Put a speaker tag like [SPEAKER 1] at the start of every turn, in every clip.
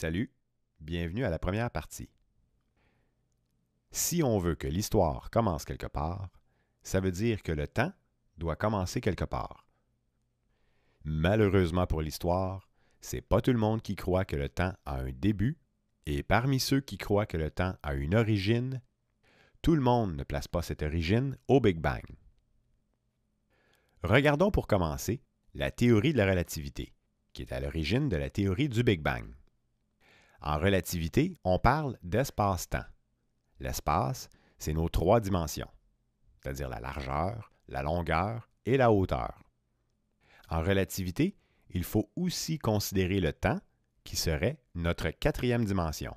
[SPEAKER 1] Salut, bienvenue à la première partie. Si on veut que l'histoire commence quelque part, ça veut dire que le temps doit commencer quelque part. Malheureusement pour l'histoire, c'est pas tout le monde qui croit que le temps a un début, et parmi ceux qui croient que le temps a une origine, tout le monde ne place pas cette origine au Big Bang. Regardons pour commencer la théorie de la relativité, qui est à l'origine de la théorie du Big Bang. En relativité, on parle d'espace-temps. L'espace, c'est nos trois dimensions, c'est-à-dire la largeur, la longueur et la hauteur. En relativité, il faut aussi considérer le temps, qui serait notre quatrième dimension.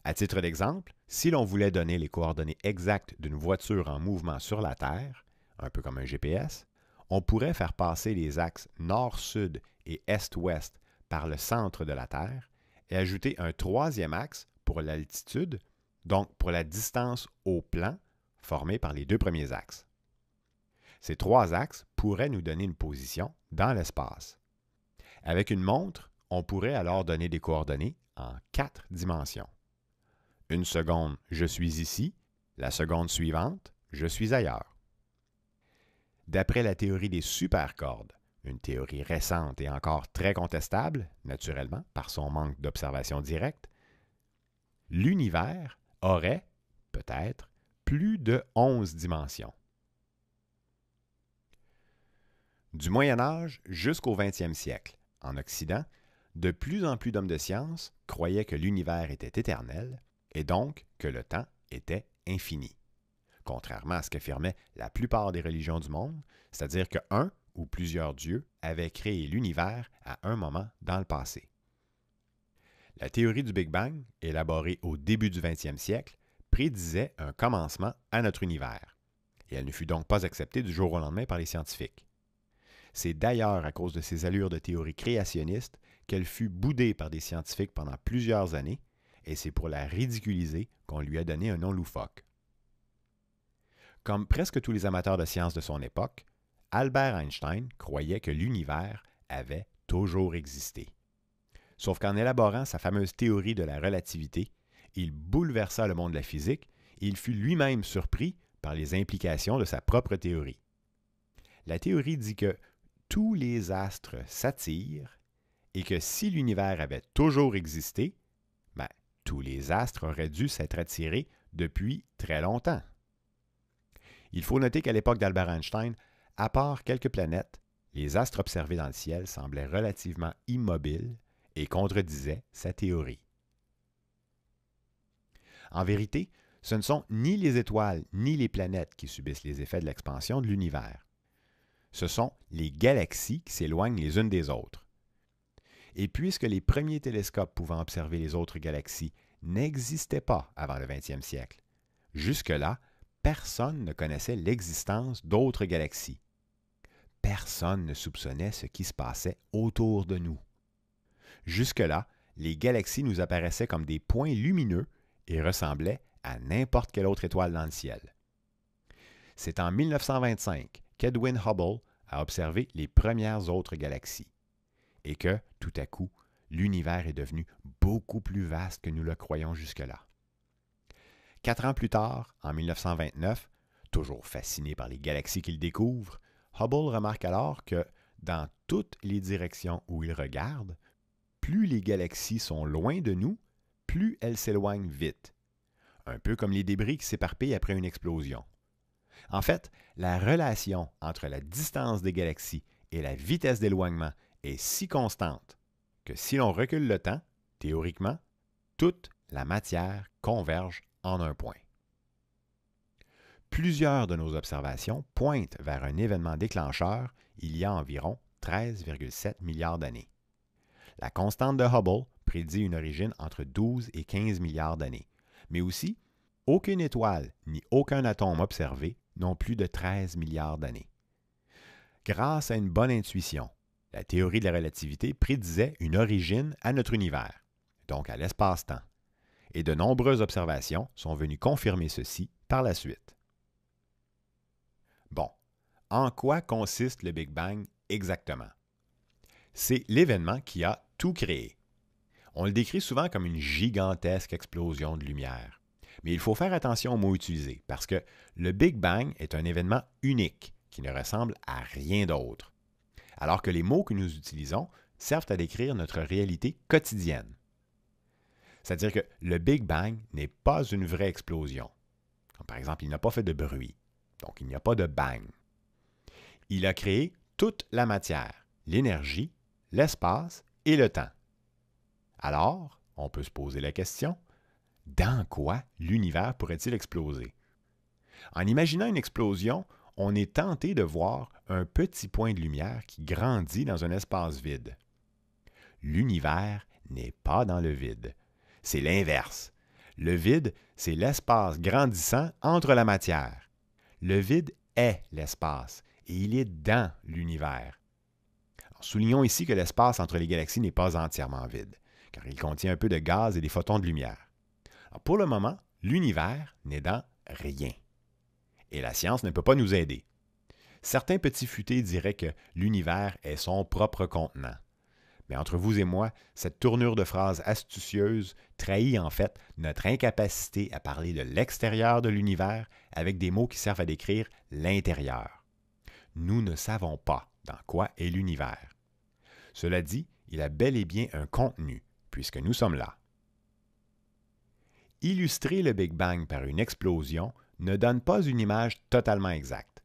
[SPEAKER 1] À titre d'exemple, si l'on voulait donner les coordonnées exactes d'une voiture en mouvement sur la Terre, un peu comme un GPS, on pourrait faire passer les axes nord-sud et est-ouest par le centre de la Terre et ajouter un troisième axe pour l'altitude, donc pour la distance au plan formée par les deux premiers axes. Ces trois axes pourraient nous donner une position dans l'espace. Avec une montre, on pourrait alors donner des coordonnées en 4 dimensions. Une seconde, je suis ici. La seconde suivante, je suis ailleurs. D'après la théorie des supercordes, une théorie récente et encore très contestable, naturellement, par son manque d'observation directe, l'univers aurait, peut-être, plus de 11 dimensions. Du Moyen Âge jusqu'au 20e siècle, en Occident, de plus en plus d'hommes de science croyaient que l'univers était éternel et donc que le temps était infini. Contrairement à ce qu'affirmaient la plupart des religions du monde, c'est-à-dire qu'un ou plusieurs dieux avaient créé l'univers à un moment dans le passé. La théorie du Big Bang, élaborée au début du 20e siècle, prédisait un commencement à notre univers, et elle ne fut donc pas acceptée du jour au lendemain par les scientifiques. C'est d'ailleurs à cause de ses allures de théorie créationniste qu'elle fut boudée par des scientifiques pendant plusieurs années, et c'est pour la ridiculiser qu'on lui a donné un nom loufoque. Comme presque tous les amateurs de sciences de son époque, Albert Einstein croyait que l'univers avait toujours existé. Sauf qu'en élaborant sa fameuse théorie de la relativité, il bouleversa le monde de la physique et il fut lui-même surpris par les implications de sa propre théorie. La théorie dit que tous les astres s'attirent et que si l'univers avait toujours existé, tous les astres auraient dû s'être attirés depuis très longtemps. Il faut noter qu'à l'époque d'Albert Einstein, à part quelques planètes, les astres observés dans le ciel semblaient relativement immobiles et contredisaient sa théorie. En vérité, ce ne sont ni les étoiles ni les planètes qui subissent les effets de l'expansion de l'univers. Ce sont les galaxies qui s'éloignent les unes des autres. Et puisque les premiers télescopes pouvant observer les autres galaxies n'existaient pas avant le 20e siècle, jusque-là, personne ne connaissait l'existence d'autres galaxies. Personne ne soupçonnait ce qui se passait autour de nous. Jusque-là, les galaxies nous apparaissaient comme des points lumineux et ressemblaient à n'importe quelle autre étoile dans le ciel. C'est en 1925 qu'Edwin Hubble a observé les premières autres galaxies et que, tout à coup, l'univers est devenu beaucoup plus vaste que nous le croyions jusque-là. 4 ans plus tard, en 1929, toujours fasciné par les galaxies qu'il découvre, Hubble remarque alors que, dans toutes les directions où il regarde, plus les galaxies sont loin de nous, plus elles s'éloignent vite. Un peu comme les débris qui s'éparpillent après une explosion. En fait, la relation entre la distance des galaxies et la vitesse d'éloignement est si constante que si l'on recule le temps, théoriquement, toute la matière converge en un point. Plusieurs de nos observations pointent vers un événement déclencheur il y a environ 13,7 milliards d'années. La constante de Hubble prédit une origine entre 12 et 15 milliards d'années. Mais aussi, aucune étoile ni aucun atome observé n'ont plus de 13 milliards d'années. Grâce à une bonne intuition, la théorie de la relativité prédisait une origine à notre univers, donc à l'espace-temps. Et de nombreuses observations sont venues confirmer ceci par la suite. Bon, en quoi consiste le Big Bang exactement? C'est l'événement qui a tout créé. On le décrit souvent comme une gigantesque explosion de lumière. Mais il faut faire attention aux mots utilisés parce que le Big Bang est un événement unique qui ne ressemble à rien d'autre. Alors que les mots que nous utilisons servent à décrire notre réalité quotidienne. C'est-à-dire que le Big Bang n'est pas une vraie explosion. Comme par exemple, il n'a pas fait de bruit. Donc, il n'y a pas de bang. Il a créé toute la matière, l'énergie, l'espace et le temps. Alors, on peut se poser la question, dans quoi l'univers pourrait-il exploser? En imaginant une explosion, on est tenté de voir un petit point de lumière qui grandit dans un espace vide. L'univers n'est pas dans le vide. C'est l'inverse. Le vide, c'est l'espace grandissant entre la matière. Le vide est l'espace et il est dans l'univers. Soulignons ici que l'espace entre les galaxies n'est pas entièrement vide, car il contient un peu de gaz et des photons de lumière. Alors, pour le moment, l'univers n'est dans rien. Et la science ne peut pas nous aider. Certains petits futés diraient que l'univers est son propre contenant. Mais entre vous et moi, cette tournure de phrase astucieuse trahit en fait notre incapacité à parler de l'extérieur de l'univers avec des mots qui servent à décrire l'intérieur. Nous ne savons pas dans quoi est l'univers. Cela dit, il a bel et bien un contenu, puisque nous sommes là. Illustrer le Big Bang par une explosion ne donne pas une image totalement exacte.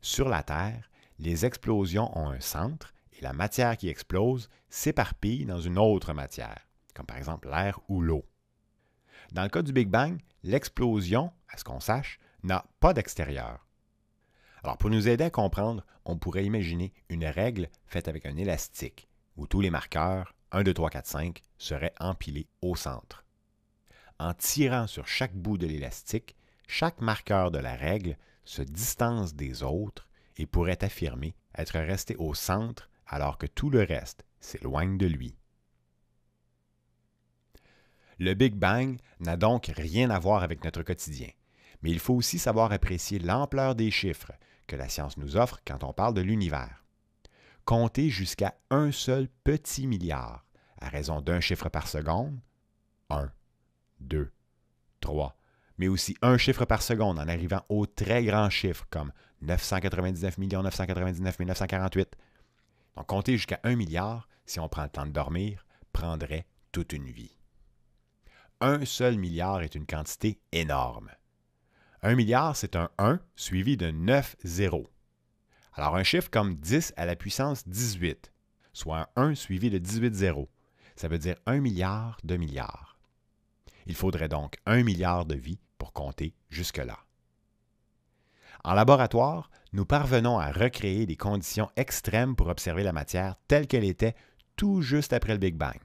[SPEAKER 1] Sur la Terre, les explosions ont un centre et la matière qui explose s'éparpille dans une autre matière, comme par exemple l'air ou l'eau. Dans le cas du Big Bang, l'explosion, à ce qu'on sache, n'a pas d'extérieur. Alors, pour nous aider à comprendre, on pourrait imaginer une règle faite avec un élastique, où tous les marqueurs, 1, 2, 3, 4, 5, seraient empilés au centre. En tirant sur chaque bout de l'élastique, chaque marqueur de la règle se distance des autres et pourrait affirmer être resté au centre alors que tout le reste s'éloigne de lui. Le Big Bang n'a donc rien à voir avec notre quotidien, mais il faut aussi savoir apprécier l'ampleur des chiffres que la science nous offre quand on parle de l'univers. Compter jusqu'à un seul petit milliard, à raison d'un chiffre par seconde, 1, 2, 3, mais aussi un chiffre par seconde en arrivant aux très grands chiffres comme 999 999 948. Donc compter jusqu'à 1 milliard, si on prend le temps de dormir, prendrait toute une vie. Un seul milliard est une quantité énorme. 1 milliard, c'est un 1 suivi de 9 zéros. Alors un chiffre comme 10 à la puissance 18, soit un 1 suivi de 18 zéros, ça veut dire 1 milliard de milliards. Il faudrait donc 1 milliard de vies pour compter jusque-là. En laboratoire, nous parvenons à recréer des conditions extrêmes pour observer la matière telle qu'elle était tout juste après le Big Bang.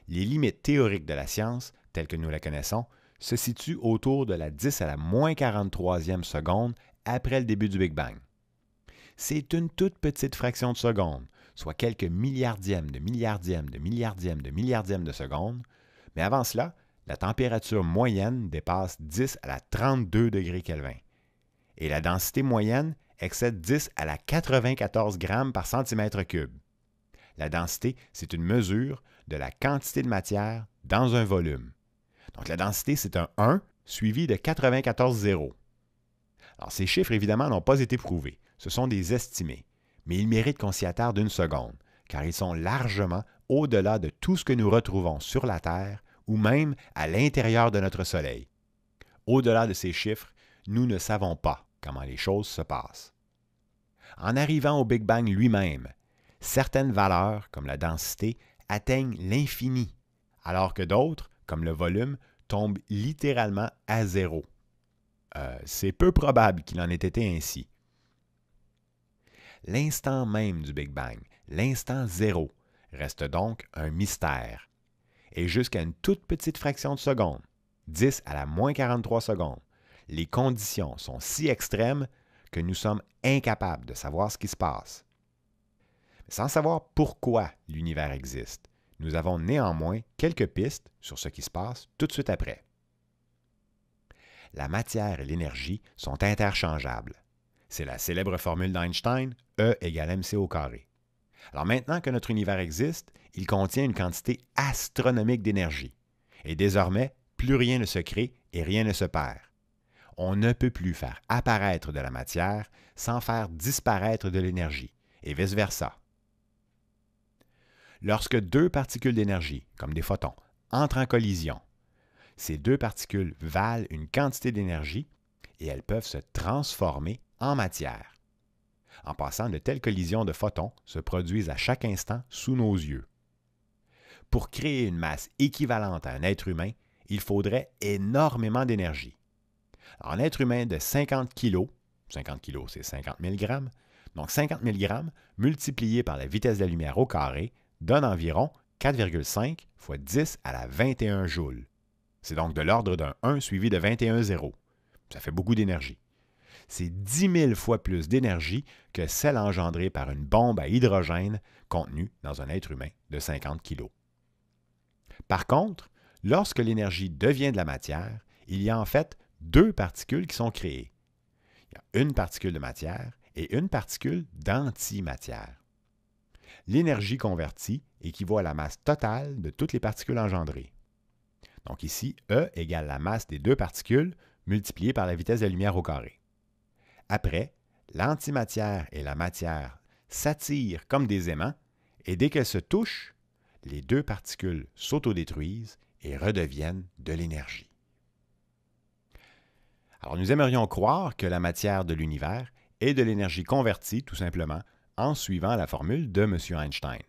[SPEAKER 1] Les limites théoriques de la science, telles que nous la connaissons, se situent autour de la 10 à la moins 43e seconde après le début du Big Bang. C'est une toute petite fraction de seconde, soit quelques milliardièmes de milliardièmes de milliardièmes de milliardièmes de seconde, mais avant cela, la température moyenne dépasse 10 à la 32 degrés Kelvin et la densité moyenne excède 10 à la 94 grammes par centimètre cube. La densité, c'est une mesure de la quantité de matière dans un volume. Donc la densité, c'est un 1 suivi de 94 zéros. Alors ces chiffres, évidemment, n'ont pas été prouvés. Ce sont des estimés, mais ils méritent qu'on s'y attarde une seconde, car ils sont largement au-delà de tout ce que nous retrouvons sur la Terre ou même à l'intérieur de notre Soleil. Au-delà de ces chiffres, nous ne savons pas comment les choses se passent. En arrivant au Big Bang lui-même, certaines valeurs, comme la densité, atteignent l'infini, alors que d'autres, comme le volume, tombent littéralement à zéro. C'est peu probable qu'il en ait été ainsi. L'instant même du Big Bang, l'instant zéro, reste donc un mystère. Et jusqu'à une toute petite fraction de seconde, 10 à la moins 43 secondes, les conditions sont si extrêmes que nous sommes incapables de savoir ce qui se passe. Sans savoir pourquoi l'univers existe, nous avons néanmoins quelques pistes sur ce qui se passe tout de suite après. La matière et l'énergie sont interchangeables. C'est la célèbre formule d'Einstein, E égale mc au carré. Alors maintenant que notre univers existe, il contient une quantité astronomique d'énergie. Et désormais, plus rien ne se crée et rien ne se perd. On ne peut plus faire apparaître de la matière sans faire disparaître de l'énergie, et vice-versa. Lorsque deux particules d'énergie, comme des photons, entrent en collision, ces deux particules valent une quantité d'énergie et elles peuvent se transformer en matière. En passant, de telles collisions de photons se produisent à chaque instant sous nos yeux. Pour créer une masse équivalente à un être humain, il faudrait énormément d'énergie. Un être humain de 50 kg, 50 kg c'est 50 000 grammes, donc 50 000 grammes multiplié par la vitesse de la lumière au carré donne environ 4,5 fois 10 à la 21 joules. C'est donc de l'ordre d'un 1 suivi de 21 zéros. Ça fait beaucoup d'énergie. C'est 10 000 fois plus d'énergie que celle engendrée par une bombe à hydrogène contenue dans un être humain de 50 kg. Par contre, lorsque l'énergie devient de la matière, il y a en fait deux particules qui sont créées. Il y a une particule de matière et une particule d'antimatière. L'énergie convertie équivaut à la masse totale de toutes les particules engendrées. Donc ici, E égale la masse des deux particules multipliée par la vitesse de la lumière au carré. Après, l'antimatière et la matière s'attirent comme des aimants et dès qu'elles se touchent, les deux particules s'autodétruisent et redeviennent de l'énergie. Alors nous aimerions croire que la matière de l'univers est de l'énergie convertie tout simplement en suivant la formule de M. Einstein.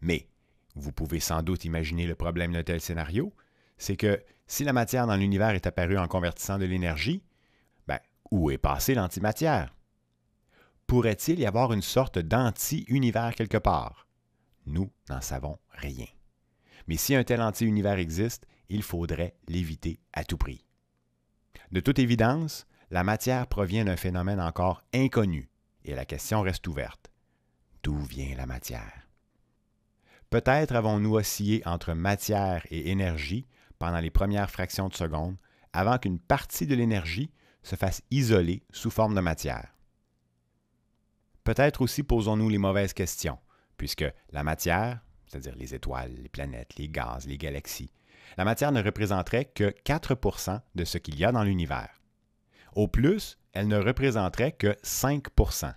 [SPEAKER 1] Mais vous pouvez sans doute imaginer le problème d'un tel scénario, c'est que si la matière dans l'univers est apparue en convertissant de l'énergie, où est passée l'antimatière? Pourrait-il y avoir une sorte d'anti-univers quelque part? Nous n'en savons rien. Mais si un tel anti-univers existe, il faudrait l'éviter à tout prix. De toute évidence, la matière provient d'un phénomène encore inconnu, et la question reste ouverte. D'où vient la matière? Peut-être avons-nous oscillé entre matière et énergie pendant les premières fractions de seconde, avant qu'une partie de l'énergie se fasse isoler sous forme de matière. Peut-être aussi posons-nous les mauvaises questions, puisque la matière, c'est-à-dire les étoiles, les planètes, les gaz, les galaxies, la matière ne représenterait que 4 % de ce qu'il y a dans l'univers. Au plus, elle ne représenterait que 5 %.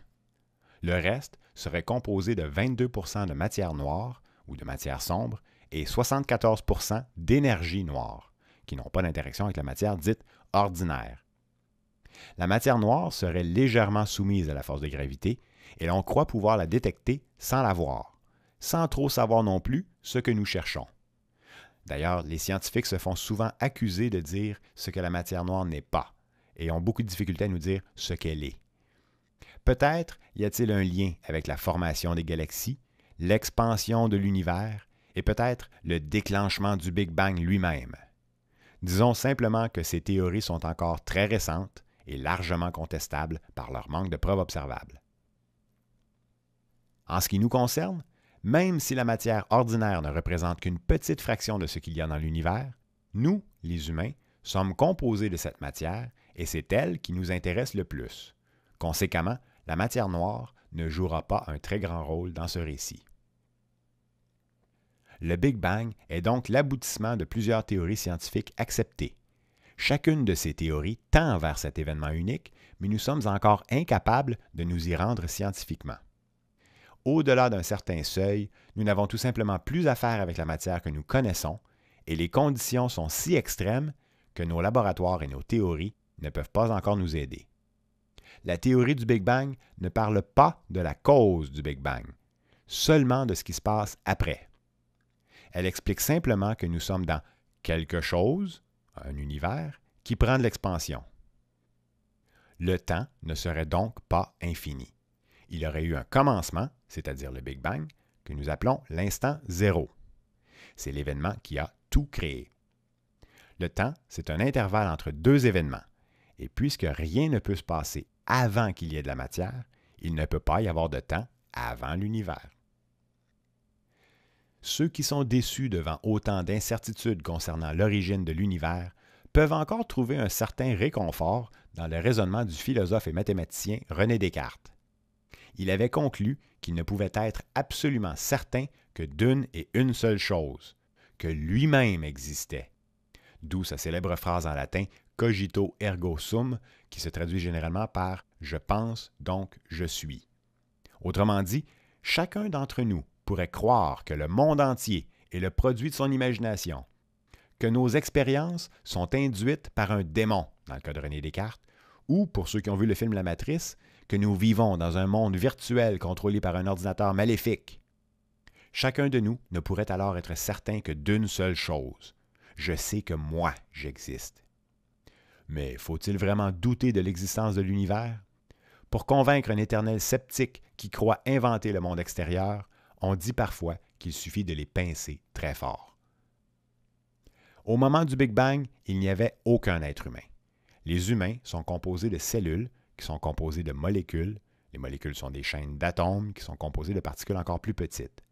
[SPEAKER 1] Le reste serait composé de 22 % de matière noire ou de matière sombre et 74 % d'énergie noire, qui n'ont pas d'interaction avec la matière dite ordinaire. La matière noire serait légèrement soumise à la force de gravité et l'on croit pouvoir la détecter sans la voir, sans trop savoir non plus ce que nous cherchons. D'ailleurs, les scientifiques se font souvent accuser de dire ce que la matière noire n'est pas et ont beaucoup de difficultés à nous dire ce qu'elle est. Peut-être y a-t-il un lien avec la formation des galaxies, l'expansion de l'univers et peut-être le déclenchement du Big Bang lui-même. Disons simplement que ces théories sont encore très récentes et largement contestables par leur manque de preuves observables. En ce qui nous concerne, même si la matière ordinaire ne représente qu'une petite fraction de ce qu'il y a dans l'univers, nous, les humains, sommes composés de cette matière et c'est elle qui nous intéresse le plus. Conséquemment, la matière noire ne jouera pas un très grand rôle dans ce récit. Le Big Bang est donc l'aboutissement de plusieurs théories scientifiques acceptées. Chacune de ces théories tend vers cet événement unique, mais nous sommes encore incapables de nous y rendre scientifiquement. Au-delà d'un certain seuil, nous n'avons tout simplement plus affaire avec la matière que nous connaissons, et les conditions sont si extrêmes que nos laboratoires et nos théories ne peuvent pas encore nous aider. La théorie du Big Bang ne parle pas de la cause du Big Bang, seulement de ce qui se passe après. Elle explique simplement que nous sommes dans quelque chose, un univers, qui prend de l'expansion. Le temps ne serait donc pas infini. Il y aurait eu un commencement, c'est-à-dire le Big Bang, que nous appelons l'instant zéro. C'est l'événement qui a tout créé. Le temps, c'est un intervalle entre deux événements. Et puisque rien ne peut se passer avant qu'il y ait de la matière, il ne peut pas y avoir de temps avant l'univers. Ceux qui sont déçus devant autant d'incertitudes concernant l'origine de l'univers peuvent encore trouver un certain réconfort dans le raisonnement du philosophe et mathématicien René Descartes. Il avait conclu qu'il ne pouvait être absolument certain que d'une et une seule chose, que lui-même existait. D'où sa célèbre phrase en latin « cogito ergo sum » qui se traduit généralement par « je pense, donc je suis ». Autrement dit, chacun d'entre nous pourrait croire que le monde entier est le produit de son imagination, que nos expériences sont induites par un démon, dans le cas de René Descartes, ou, pour ceux qui ont vu le film La Matrice, que nous vivons dans un monde virtuel contrôlé par un ordinateur maléfique. Chacun de nous ne pourrait alors être certain que d'une seule chose. Je sais que moi, j'existe. Mais faut-il vraiment douter de l'existence de l'univers? Pour convaincre un éternel sceptique qui croit inventer le monde extérieur, on dit parfois qu'il suffit de les pincer très fort. Au moment du Big Bang, il n'y avait aucun être humain. Les humains sont composés de cellules qui sont composées de molécules. Les molécules sont des chaînes d'atomes qui sont composées de particules encore plus petites.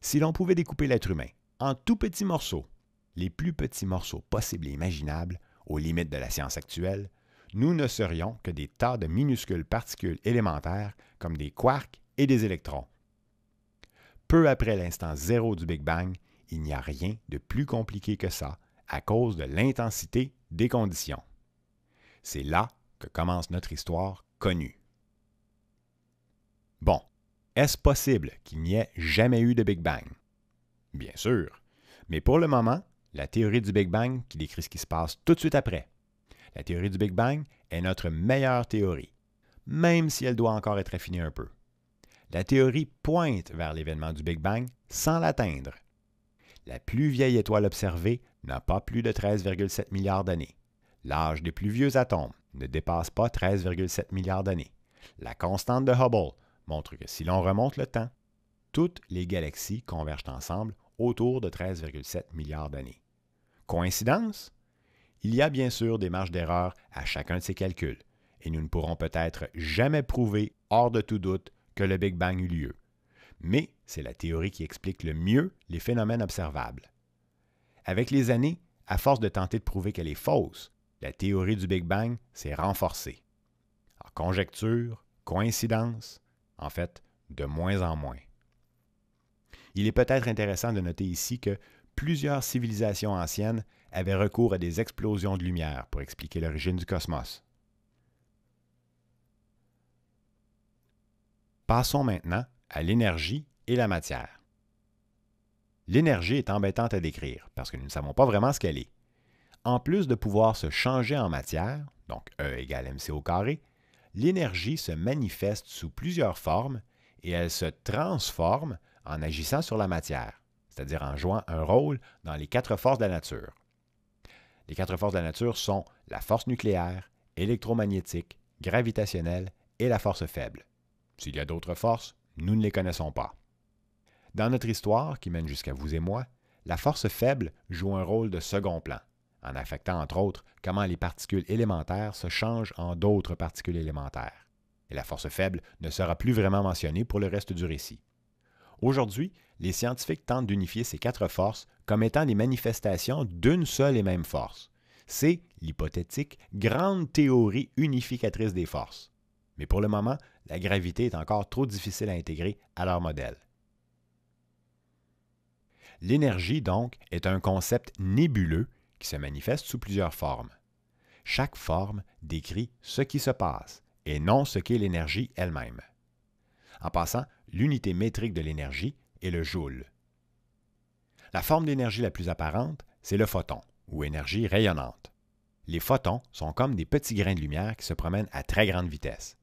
[SPEAKER 1] Si l'on pouvait découper l'être humain en tout petits morceaux, les plus petits morceaux possibles et imaginables, aux limites de la science actuelle, nous ne serions que des tas de minuscules particules élémentaires comme des quarks et des électrons. Peu après l'instant zéro du Big Bang, il n'y a rien de plus compliqué que ça à cause de l'intensité des conditions. C'est là que commence notre histoire connue. Bon, est-ce possible qu'il n'y ait jamais eu de Big Bang? Bien sûr, mais pour le moment, la théorie du Big Bang qui décrit ce qui se passe tout de suite après. La théorie du Big Bang est notre meilleure théorie, même si elle doit encore être affinée un peu. La théorie pointe vers l'événement du Big Bang sans l'atteindre. La plus vieille étoile observée n'a pas plus de 13,7 milliards d'années. L'âge des plus vieux atomes ne dépasse pas 13,7 milliards d'années. La constante de Hubble montre que si l'on remonte le temps, toutes les galaxies convergent ensemble autour de 13,7 milliards d'années. Coïncidence? Il y a bien sûr des marges d'erreur à chacun de ces calculs, et nous ne pourrons peut-être jamais prouver, hors de tout doute, que le Big Bang eut lieu. Mais c'est la théorie qui explique le mieux les phénomènes observables. Avec les années, à force de tenter de prouver qu'elle est fausse, la théorie du Big Bang s'est renforcée. En conjecture, coïncidence, en fait, de moins en moins. Il est peut-être intéressant de noter ici que plusieurs civilisations anciennes avaient recours à des explosions de lumière pour expliquer l'origine du cosmos. Passons maintenant à l'énergie et la matière. L'énergie est embêtante à décrire parce que nous ne savons pas vraiment ce qu'elle est. En plus de pouvoir se changer en matière, donc E égale mc au carré, l'énergie se manifeste sous plusieurs formes et elle se transforme en agissant sur la matière, c'est-à-dire en jouant un rôle dans les quatre forces de la nature. Les quatre forces de la nature sont la force nucléaire, électromagnétique, gravitationnelle et la force faible. S'il y a d'autres forces, nous ne les connaissons pas. Dans notre histoire, qui mène jusqu'à vous et moi, la force faible joue un rôle de second plan, en affectant entre autres comment les particules élémentaires se changent en d'autres particules élémentaires. Et la force faible ne sera plus vraiment mentionnée pour le reste du récit. Aujourd'hui, les scientifiques tentent d'unifier ces quatre forces comme étant les manifestations d'une seule et même force. C'est l'hypothétique grande théorie unificatrice des forces. Mais pour le moment, la gravité est encore trop difficile à intégrer à leur modèle. L'énergie, donc, est un concept nébuleux qui se manifeste sous plusieurs formes. Chaque forme décrit ce qui se passe et non ce qu'est l'énergie elle-même. En passant, l'unité métrique de l'énergie est le joule. La forme d'énergie la plus apparente, c'est le photon, ou énergie rayonnante. Les photons sont comme des petits grains de lumière qui se promènent à très grande vitesse.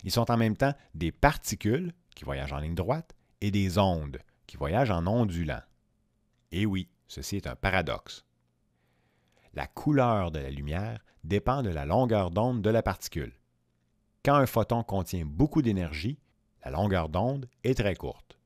[SPEAKER 1] Ils sont en même temps des particules qui voyagent en ligne droite et des ondes qui voyagent en ondulant. Et oui, ceci est un paradoxe. La couleur de la lumière dépend de la longueur d'onde de la particule. Quand un photon contient beaucoup d'énergie, la longueur d'onde est très courte.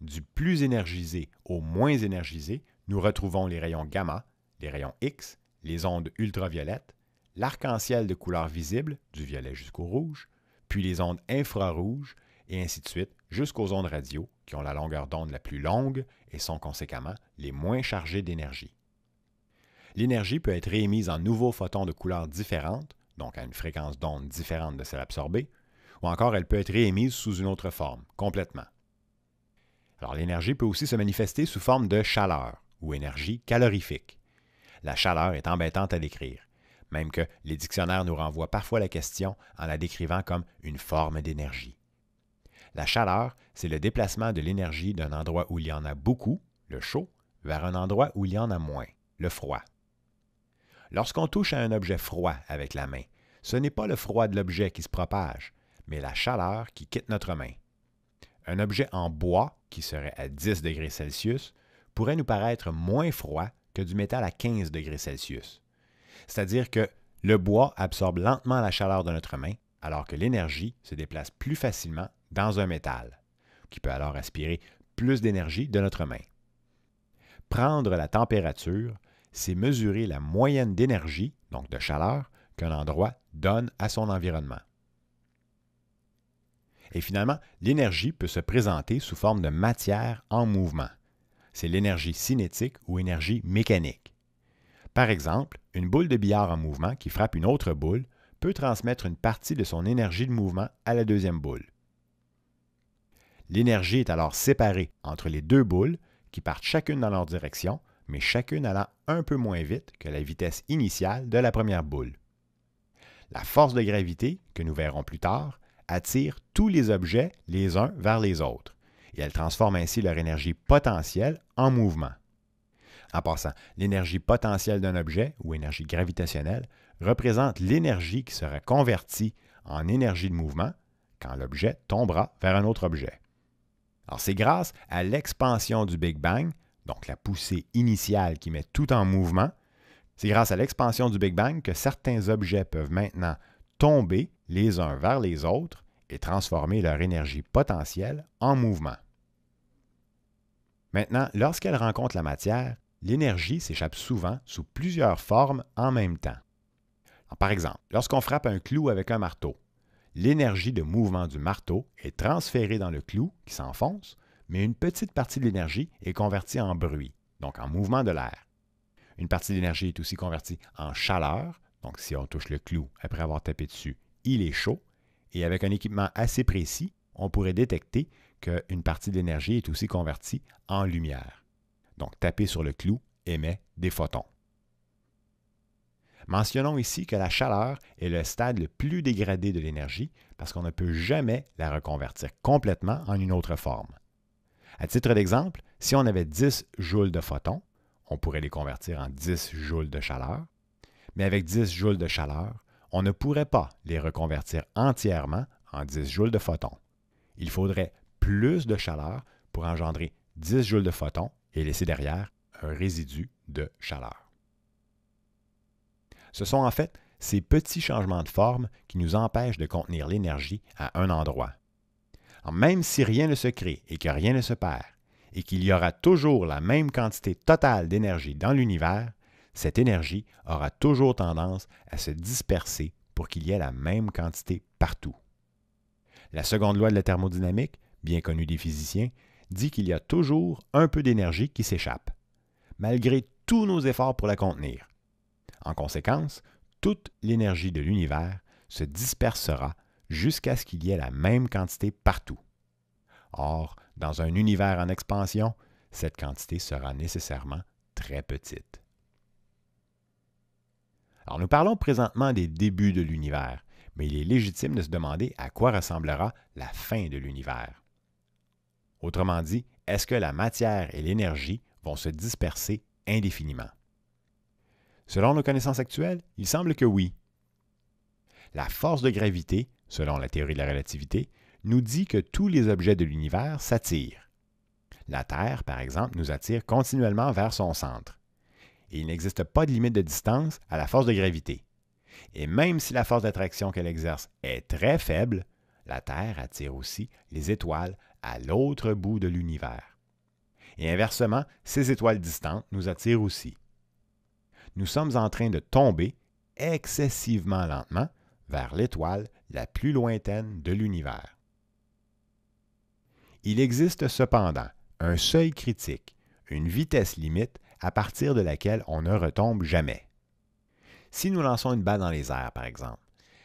[SPEAKER 1] du plus énergisé au moins énergisé, nous retrouvons les rayons gamma, les rayons X, les ondes ultraviolettes, l'arc-en-ciel de couleur visible, du violet jusqu'au rouge, puis les ondes infrarouges, et ainsi de suite, jusqu'aux ondes radio, qui ont la longueur d'onde la plus longue et sont conséquemment les moins chargées d'énergie. L'énergie peut être émise en nouveaux photons de couleurs différentes, donc à une fréquence d'onde différente de celle absorbée, ou encore elle peut être émise sous une autre forme, complètement. Alors l'énergie peut aussi se manifester sous forme de chaleur, ou énergie calorifique. La chaleur est embêtante à décrire, même que les dictionnaires nous renvoient parfois la question en la décrivant comme une forme d'énergie. La chaleur, c'est le déplacement de l'énergie d'un endroit où il y en a beaucoup, le chaud, vers un endroit où il y en a moins, le froid. Lorsqu'on touche à un objet froid avec la main, ce n'est pas le froid de l'objet qui se propage, mais la chaleur qui quitte notre main. Un objet en bois, qui serait à 10 degrés Celsius, pourrait nous paraître moins froid que du métal à 15 degrés Celsius. C'est-à-dire que le bois absorbe lentement la chaleur de notre main, alors que l'énergie se déplace plus facilement dans un métal, qui peut alors aspirer plus d'énergie de notre main. Prendre la température, c'est mesurer la moyenne d'énergie, donc de chaleur, qu'un endroit donne à son environnement. Et finalement, l'énergie peut se présenter sous forme de matière en mouvement. C'est l'énergie cinétique ou énergie mécanique. Par exemple, une boule de billard en mouvement qui frappe une autre boule peut transmettre une partie de son énergie de mouvement à la deuxième boule. L'énergie est alors séparée entre les deux boules qui partent chacune dans leur direction, mais chacune allant un peu moins vite que la vitesse initiale de la première boule. La force de gravité, que nous verrons plus tard, attire tous les objets les uns vers les autres, et elle transforme ainsi leur énergie potentielle en mouvement. En passant, l'énergie potentielle d'un objet, ou énergie gravitationnelle, représente l'énergie qui sera convertie en énergie de mouvement quand l'objet tombera vers un autre objet. Alors, c'est grâce à l'expansion du Big Bang, donc la poussée initiale qui met tout en mouvement, c'est grâce à l'expansion du Big Bang que certains objets peuvent maintenant tomber les uns vers les autres et transformer leur énergie potentielle en mouvement. Maintenant, lorsqu'elle rencontre la matière, l'énergie s'échappe souvent sous plusieurs formes en même temps. Alors, par exemple, lorsqu'on frappe un clou avec un marteau, l'énergie de mouvement du marteau est transférée dans le clou qui s'enfonce, mais une petite partie de l'énergie est convertie en bruit, donc en mouvement de l'air. Une partie de l'énergie est aussi convertie en chaleur, donc si on touche le clou après avoir tapé dessus, il est chaud, et avec un équipement assez précis, on pourrait détecter qu'une partie de l'énergie est aussi convertie en lumière. Donc taper sur le clou émet des photons. Mentionnons ici que la chaleur est le stade le plus dégradé de l'énergie parce qu'on ne peut jamais la reconvertir complètement en une autre forme. À titre d'exemple, si on avait 10 joules de photons, on pourrait les convertir en 10 joules de chaleur, mais avec 10 joules de chaleur, on ne pourrait pas les reconvertir entièrement en 10 joules de photons. Il faudrait plus de chaleur pour engendrer 10 joules de photons et laisser derrière un résidu de chaleur. Ce sont en fait ces petits changements de forme qui nous empêchent de contenir l'énergie à un endroit. Alors, même si rien ne se crée et que rien ne se perd, et qu'il y aura toujours la même quantité totale d'énergie dans l'univers, cette énergie aura toujours tendance à se disperser pour qu'il y ait la même quantité partout. La seconde loi de la thermodynamique, bien connue des physiciens, dit qu'il y a toujours un peu d'énergie qui s'échappe, malgré tous nos efforts pour la contenir. En conséquence, toute l'énergie de l'univers se dispersera jusqu'à ce qu'il y ait la même quantité partout. Or, dans un univers en expansion, cette quantité sera nécessairement très petite. Alors, nous parlons présentement des débuts de l'univers, mais il est légitime de se demander à quoi ressemblera la fin de l'univers. Autrement dit, est-ce que la matière et l'énergie vont se disperser indéfiniment? Selon nos connaissances actuelles, il semble que oui. La force de gravité, selon la théorie de la relativité, nous dit que tous les objets de l'univers s'attirent. La Terre, par exemple, nous attire continuellement vers son centre. Et il n'existe pas de limite de distance à la force de gravité. Et même si la force d'attraction qu'elle exerce est très faible, la Terre attire aussi les étoiles à l'autre bout de l'univers. Et inversement, ces étoiles distantes nous attirent aussi. Nous sommes en train de tomber excessivement lentement vers l'étoile la plus lointaine de l'univers. Il existe cependant un seuil critique, une vitesse limite à partir de laquelle on ne retombe jamais. Si nous lançons une balle dans les airs, par exemple,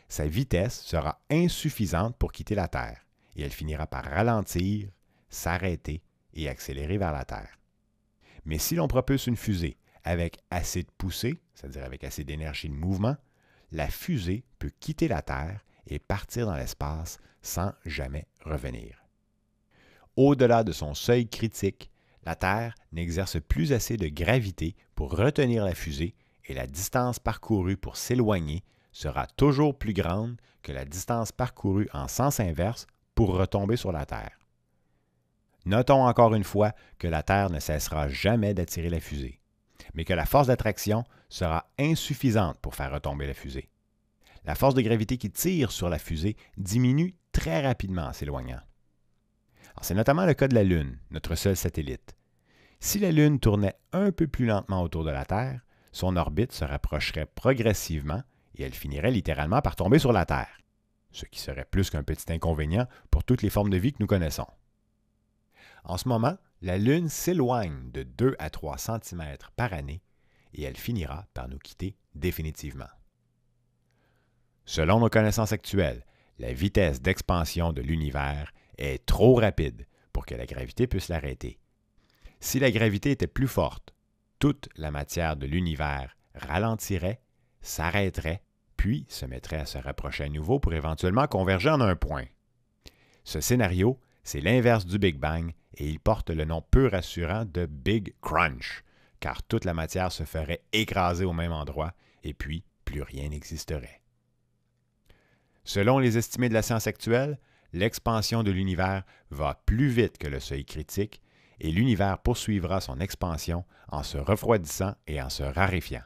[SPEAKER 1] sa vitesse sera insuffisante pour quitter la Terre et elle finira par ralentir, s'arrêter et accélérer vers la Terre. Mais si l'on propulse une fusée avec assez de poussée, c'est-à-dire avec assez d'énergie de mouvement, la fusée peut quitter la Terre et partir dans l'espace sans jamais revenir. Au-delà de son seuil critique, la Terre n'exerce plus assez de gravité pour retenir la fusée et la distance parcourue pour s'éloigner sera toujours plus grande que la distance parcourue en sens inverse pour retomber sur la Terre. Notons encore une fois que la Terre ne cessera jamais d'attirer la fusée, mais que la force d'attraction sera insuffisante pour faire retomber la fusée. La force de gravité qui tire sur la fusée diminue très rapidement en s'éloignant. C'est notamment le cas de la Lune, notre seul satellite. Si la Lune tournait un peu plus lentement autour de la Terre, son orbite se rapprocherait progressivement et elle finirait littéralement par tomber sur la Terre, ce qui serait plus qu'un petit inconvénient pour toutes les formes de vie que nous connaissons. En ce moment, la Lune s'éloigne de 2 à 3 cm par année et elle finira par nous quitter définitivement. Selon nos connaissances actuelles, la vitesse d'expansion de l'univers est trop rapide pour que la gravité puisse l'arrêter. Si la gravité était plus forte, toute la matière de l'univers ralentirait, s'arrêterait, puis se mettrait à se rapprocher à nouveau pour éventuellement converger en un point. Ce scénario, c'est l'inverse du Big Bang et il porte le nom peu rassurant de Big Crunch, car toute la matière se ferait écraser au même endroit et puis plus rien n'existerait. Selon les estimés de la science actuelle, l'expansion de l'univers va plus vite que le seuil critique et l'univers poursuivra son expansion en se refroidissant et en se raréfiant.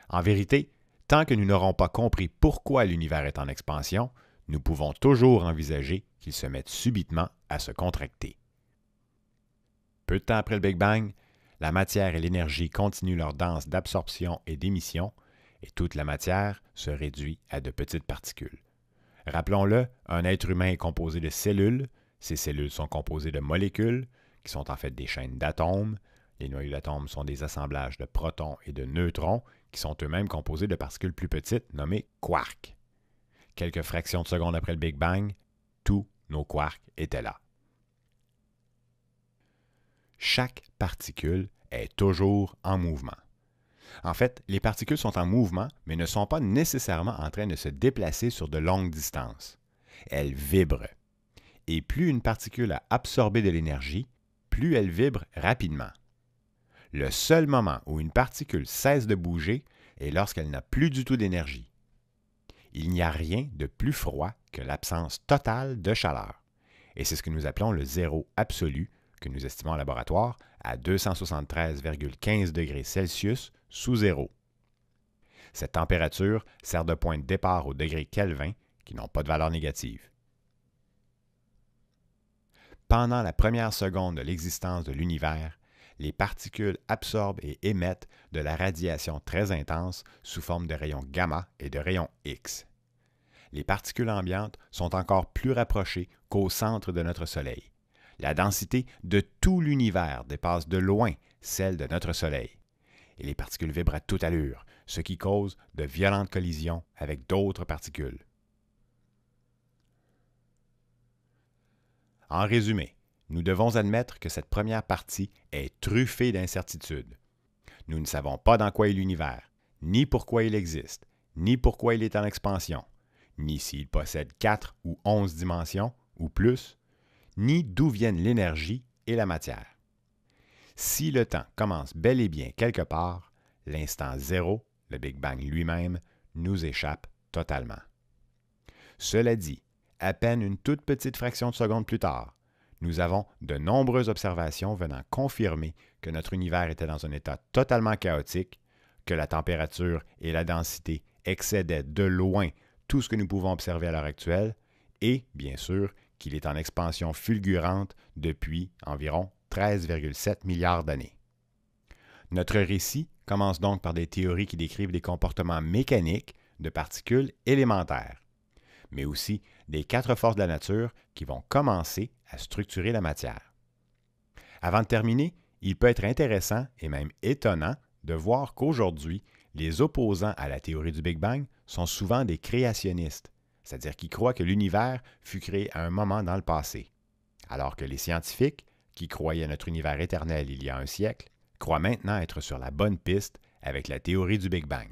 [SPEAKER 1] En vérité, tant que nous n'aurons pas compris pourquoi l'univers est en expansion, nous pouvons toujours envisager qu'il se mette subitement à se contracter. Peu de temps après le Big Bang, la matière et l'énergie continuent leur danse d'absorption et d'émission, et toute la matière se réduit à de petites particules. Rappelons-le, un être humain est composé de cellules. Ces cellules sont composées de molécules, qui sont en fait des chaînes d'atomes. Les noyaux d'atomes sont des assemblages de protons et de neutrons, qui sont eux-mêmes composés de particules plus petites, nommées quarks. Quelques fractions de secondes après le Big Bang, tous nos quarks étaient là. Chaque particule est toujours en mouvement. En fait, les particules sont en mouvement, mais ne sont pas nécessairement en train de se déplacer sur de longues distances. Elles vibrent. Et plus une particule a absorbé de l'énergie, plus elle vibre rapidement. Le seul moment où une particule cesse de bouger est lorsqu'elle n'a plus du tout d'énergie. Il n'y a rien de plus froid que l'absence totale de chaleur. Et c'est ce que nous appelons le zéro absolu, que nous estimons en laboratoire à 273,15 degrés Celsius sous zéro. Cette température sert de point de départ aux degrés Kelvin qui n'ont pas de valeur négative. Pendant la première seconde de l'existence de l'univers, les particules absorbent et émettent de la radiation très intense sous forme de rayons gamma et de rayons X. Les particules ambiantes sont encore plus rapprochées qu'au centre de notre Soleil. La densité de tout l'univers dépasse de loin celle de notre Soleil. Et les particules vibrent à toute allure, ce qui cause de violentes collisions avec d'autres particules. En résumé, nous devons admettre que cette première partie est truffée d'incertitudes. Nous ne savons pas dans quoi est l'univers, ni pourquoi il existe, ni pourquoi il est en expansion, ni s'il possède 4 ou 11 dimensions ou plus, ni d'où viennent l'énergie et la matière. Si le temps commence bel et bien quelque part, l'instant zéro, le Big Bang lui-même, nous échappe totalement. Cela dit, à peine une toute petite fraction de seconde plus tard, nous avons de nombreuses observations venant confirmer que notre univers était dans un état totalement chaotique, que la température et la densité excédaient de loin tout ce que nous pouvons observer à l'heure actuelle, et, bien sûr, qu'il est en expansion fulgurante depuis environ 13,7 milliards d'années. Notre récit commence donc par des théories qui décrivent des comportements mécaniques de particules élémentaires, mais aussi des 4 forces de la nature qui vont commencer à structurer la matière. Avant de terminer, il peut être intéressant et même étonnant de voir qu'aujourd'hui, les opposants à la théorie du Big Bang sont souvent des créationnistes, c'est-à-dire qui croient que l'univers fut créé à un moment dans le passé, alors que les scientifiques, qui croyaient à notre univers éternel il y a un siècle, croient maintenant être sur la bonne piste avec la théorie du Big Bang.